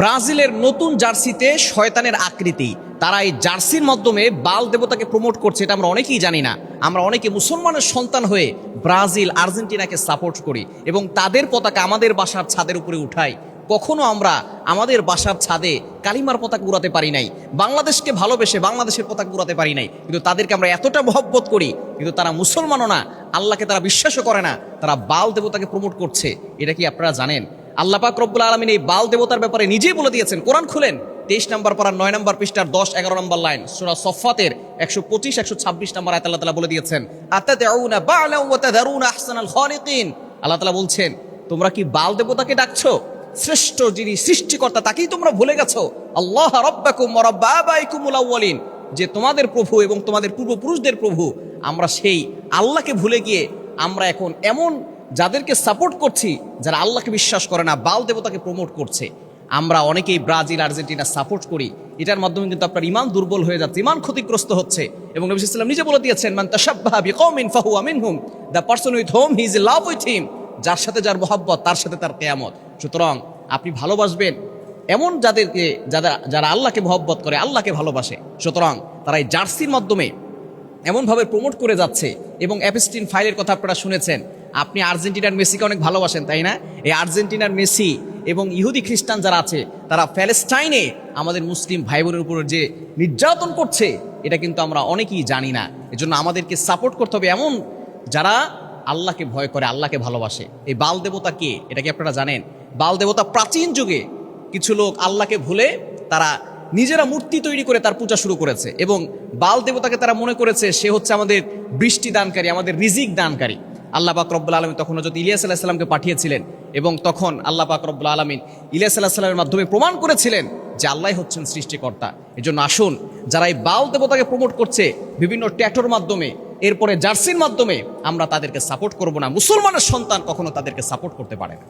ব্রাজিলের নতুন জার্সিতে শয়তানের আকৃতি। তারা এই জার্সির মাধ্যমে বাল দেবতাকে প্রমোট করছে, এটা আমরা অনেকেই জানি না। আমরা অনেকে মুসলমানের সন্তান হয়ে ব্রাজিল আর্জেন্টিনাকে সাপোর্ট করি এবং তাদের পতাকা আমাদের বাসার ছাদের উপরে উঠাই। কখনো আমরা আমাদের বাসার ছাদে কালিমার পতাকা উড়াতে পারি নাই, বাংলাদেশকে ভালোবেসে বাংলাদেশের পতাকা উড়াতে পারি নাই, কিন্তু তাদেরকে আমরা এতটা মহব্বত করি, কিন্তু তারা মুসলমানও না, আল্লাহকে তারা বিশ্বাসও করে না, তারা বাল দেবতাকে প্রমোট করছে। এটা কি আপনারা জানেন? আল্লাহ পাক রব্বুল আলামিন এই বাল দেবতার ব্যাপারে নিজেই বলে দিয়েছেন। কোরআন খুলেন 23 নম্বর পারার 9 নম্বর পৃষ্ঠার 10-11 নম্বর লাইন, সূরা সফফাতের 125-126 নম্বর আয়াতে আল্লাহ তাআলা বলে দিয়েছেন, আতাদউনা বা'লা ওয়া তাযারুনা আহসানাল খালিকিন। আল্লাহ তাআলা বলছেন, তোমরা কি বাল দেবতাকে ডাকছো? শ্রেষ্ঠ যিনি সৃষ্টিকর্তা তাকেই তোমরা ভুলে গেছো। আল্লাহ রাব্বাকুম ওয়া রাব্বা আবাইকুমুল আউয়ালিন, যে তোমাদের প্রভু এবং তোমাদের পূর্বপুরুষদের প্রভু। আমরা সেই আল্লাহকে ভুলে গিয়ে আমরা এখন এমন যাদেরকে সাপোর্ট করছি যারা আল্লাহকে বিশ্বাস করে না, বাল দেবতাকে প্রমোট করছে। আমরা অনেকেই ব্রাজিল আর্জেন্টিনা সাপোর্ট করি, এটার মাধ্যমে কিন্তু আপনার ইমান দুর্বল হয়ে যাচ্ছে, ইমান ক্ষতিগ্রস্ত হচ্ছে। এবং নবী সাল্লাল্লাহু আলাইহি ওয়াসাল্লাম নিজে বলে দিয়েছেন, মান তাশাব্বাহা বিকওমিন ফাহুয়া মিনহুম, the person with whom he is in love with him. যার সাথে যার মহব্বত তার সাথে তার কিয়ামত। সুতরাং আপনি ভালোবাসবেন এমন যাদেরকে যারা আল্লাহকে মহব্বত করে, আল্লাহকে ভালোবাসে। সুতরাং তারা এই জার্সির মাধ্যমে এমনভাবে প্রমোট করে যাচ্ছে। এবং অ্যাপস্টিন ফাইলের কথা আপনারা শুনেছেন। আপনি আর্জেন্টিনার মেসিকে অনেক ভালোবাসেন, তাই না? এই আর্জেন্টিনার মেসি এবং ইহুদি খ্রিস্টান যারা আছে, তারা প্যালেস্টাইনে আমাদের মুসলিম ভাই বোনের উপর যে নির্যাতন করছে, এটা কিন্তু আমরা অনেকেই জানি না। এজন্য আমাদেরকে সাপোর্ট করতে হবে এমন যারা আল্লাহকে ভয় করে, আল্লাহকে ভালোবাসে। এই বাল দেবতা কে, এটা কি আপনারা জানেন? বাল দেবতা প্রাচীন যুগে কিছু লোক আল্লাহকে ভুলে তারা নিজেরা মূর্তি তৈরি করে তার পূজা শুরু করেছে এবং বাল দেবতাকে তারা মনে করেছে সে হচ্ছে আমাদের বৃষ্টি দানকারী, আমাদের রিজিক দানকারী। আল্লাহ পাক রব্বুল আলামিন তখন হযরত ইলিয়াস আলাইহিস সালামকে পাঠিয়েছিলেন এবং তখন আল্লাহ পাক রব্বুল আলামিন ইলিয়াস আলাইহিস সালামের মাধ্যমে প্রমাণ করেছিলেন যে আল্লাহই হচ্ছেন সৃষ্টিকর্তা। এজন্য আসুন, যারা এই বাল দেবতাকে প্রমোট করছে বিভিন্ন ট্যাটুর মাধ্যমে, এরপরে জার্সির মাধ্যমে, আমরা তাদেরকে সাপোর্ট করব না। মুসলমানের সন্তান কখনো তাদেরকে সাপোর্ট করতে পারে না।